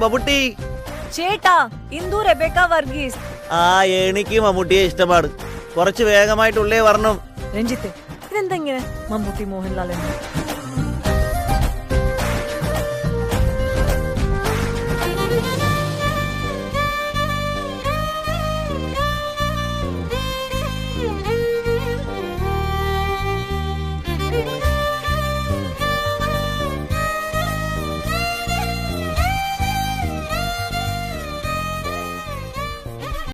മമ്മൂട്ടി. ചേട്ടാ, ഇന്ദു റെബേക്ക വർഗീസ്. എനിക്ക് മമ്മൂട്ടിയെ ഇഷ്ടമാണ്. കുറച്ച് വേഗമായിട്ടുള്ളേ വരണം. രഞ്ജിത്ത്, ഇതെന്തെങ്ങനെ മമ്മൂട്ടി മോഹൻലാൽ?